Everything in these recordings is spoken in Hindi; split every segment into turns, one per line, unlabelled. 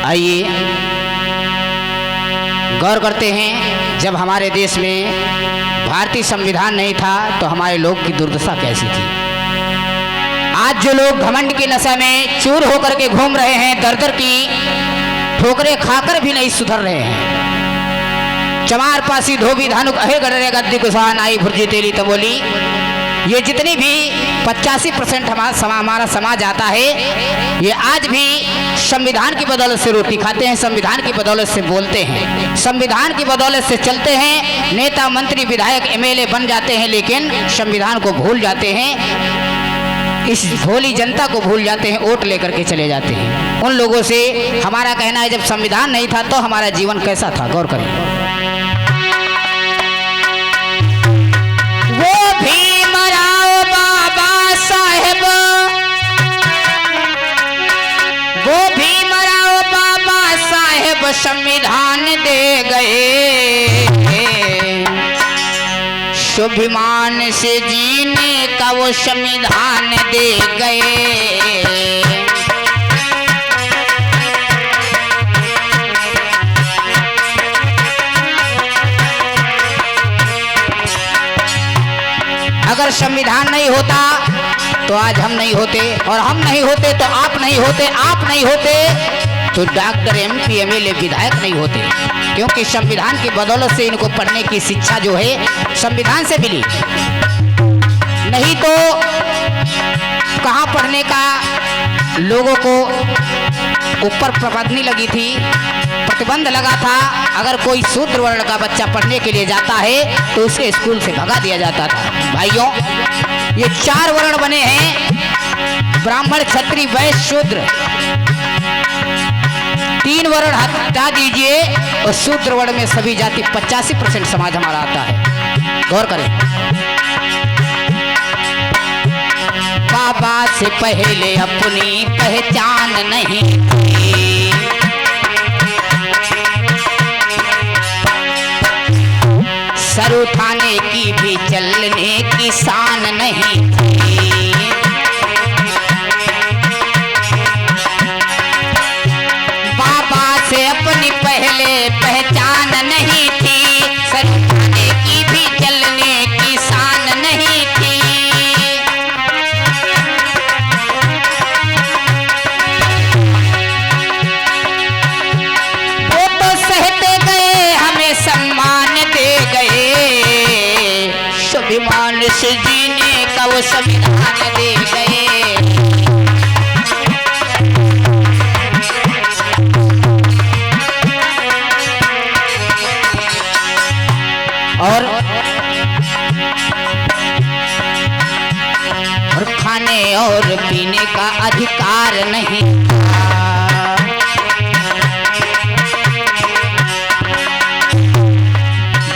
आइए गौर करते हैं, जब हमारे देश में भारतीय संविधान नहीं था तो हमारे लोग की दुर्दशा कैसी थी। आज जो लोग घमंड की नशा में चूर होकर के घूम रहे हैं, दर दर की ठोकरें खाकर भी नहीं सुधर रहे हैं। चमार पासी धोबी धानुक अहे गडरे गद्दी कुसान आई भुर्जी तेली तबोली, ये जितनी भी 85% हमारा समाज आता है, ये आज भी संविधान की बदौलत से रोटी खाते हैं, संविधान की बदौलत से बोलते हैं, संविधान की बदौलत से चलते हैं। नेता मंत्री विधायक एमएलए बन जाते हैं, लेकिन संविधान को भूल जाते हैं, इस भोली जनता को भूल जाते हैं, वोट लेकर के चले जाते हैं। उन लोगों से हमारा कहना है, जब संविधान नहीं था तो हमारा जीवन कैसा था, गौर करें। वो भीमराव बाबा साहेब, वो भीमराव बाबा साहेब संविधान दे गए, स्वाभिमान से जीने का वो संविधान दे गए। अगर संविधान नहीं होता तो आज हम नहीं होते, और हम नहीं होते तो आप नहीं होते, आप नहीं होते तो डॉक्टर एमपी एमएलए विधायक नहीं होते, क्योंकि संविधान की बदौलत से इनको पढ़ने की शिक्षा जो है संविधान से मिली। नहीं तो कहाँ पढ़ने का लोगों को ऊपर पाबंदी लगी थी, प्रतिबंध लगा था। अगर कोई शूद्र वर्ण का बच्चा पढ़ने के लिए जाता है तो उसे स्कूल से भगा दिया जाता था। भाइयों, ये 4 वर्ण बने हैं, ब्राह्मण क्षत्रिय वैश्य शूद्र, 3 वर्ण हटा दीजिए और शूद्र वर्ण में सभी जाति 85% समाज हमारा आता है। गौर करें, बाबा से पहले अपनी पहचान नहीं थी, सर उठाने की भी चलने की शान नहीं थी, बाबा से अपनी पहले पहचान नहीं थी, सर उठाने की भी चलने की शान नहीं थी। वो तो सहते गए, हमें सम्मान दे गए, स्वाभिमान से जीने का वो संविधान दे गए। और खाने और पीने का अधिकार नहीं था,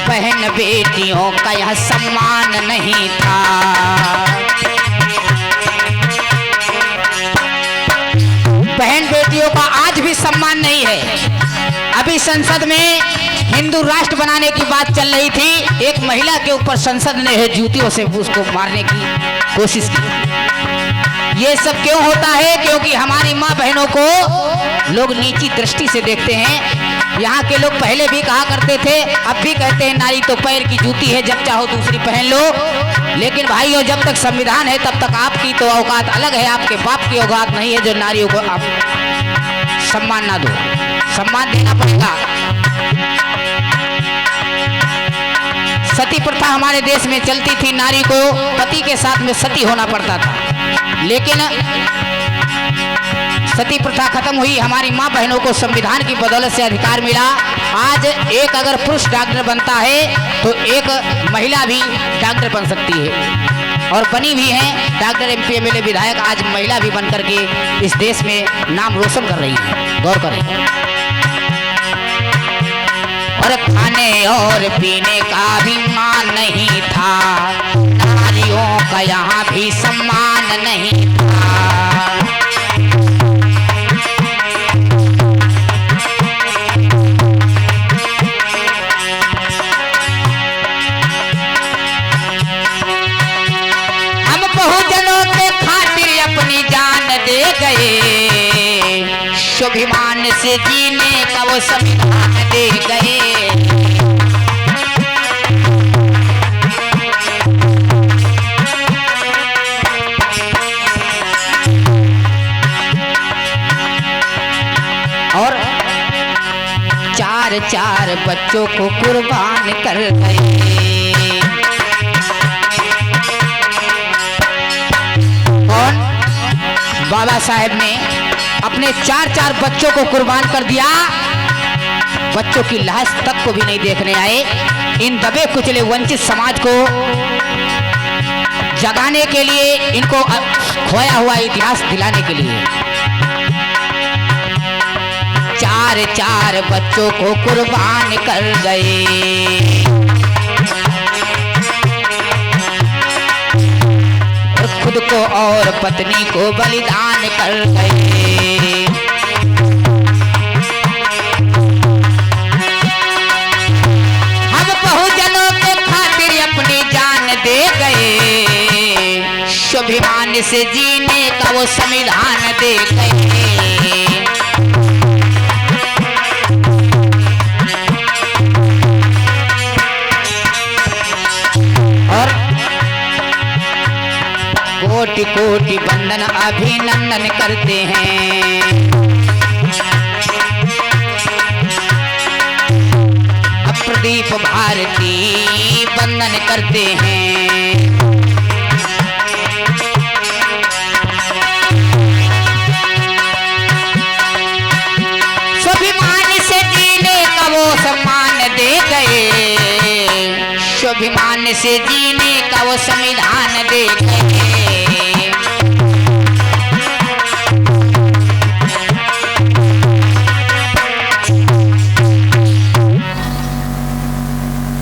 बहन बेटियों का यह सम्मान नहीं था, बहन बेटियों का आज भी सम्मान नहीं है। अभी संसद में हिंदू राष्ट्र बनाने की बात चल रही थी, एक महिला के ऊपर संसद ने जूतियों से उसको मारने की कोशिश की। ये सब क्यों होता है? क्योंकि हमारी माँ बहनों को लोग नीची दृष्टि से देखते हैं। यहाँ के लोग पहले भी कहा करते थे, अब भी कहते हैं, नारी तो पैर की जूती है, जब चाहो दूसरी पहन लो। लेकिन भाइयों, जब तक संविधान है तब तक आपकी तो औकात अलग है, आपके बाप की औकात नहीं है जो नारियों को आप सम्मान ना दो। सम्मान देना पड़ेगा। सती प्रथा हमारे देश में चलती थी, नारी को पति के साथ में सती होना पड़ता था, लेकिन सती प्रथा खत्म हुई। हमारी माँ बहनों को संविधान की बदौलत से अधिकार मिला। आज एक अगर पुरुष डॉक्टर बनता है तो एक महिला भी डॉक्टर बन सकती है, और बनी भी है। डॉक्टर एमपी एमएलए विधायक आज महिला भी बन करके इस देश में नाम रोशन कर रही है। गौर करें। और खाने और पीने का भी मान नहीं था, नारियों का यहाँ भी सम्मान नहीं था। हम बहुजनों के खातिर अपनी जान दे गए, स्वाभिमान स्वाभिमान से जीने का वो संविधान दे गए। और चार चार बच्चों को कुर्बान कर गए। और बाबा साहेब ने अपने चार चार बच्चों को कुर्बान कर दिया। बच्चों की लाश तक को भी नहीं देखने आए। इन दबे कुचले वंचित समाज को जगाने के लिए, इनको खोया हुआ इतिहास दिलाने के लिए चार चार बच्चों को कुर्बान कर गए। खुद को और पत्नी को बलिदान कर गए। हम बहुजनों के खातिर अपनी जान दे गए। स्वाभिमान से जीने का वो संविधान दे गए। और कोटि कोटि वंदन अभिनंदन करते हैं। प्रदीप भारती वंदन करते हैं। स्वाभिमान से जीने का वो सम्मान दे गए। स्वाभिमान से जीने का वो संविधान दे गए।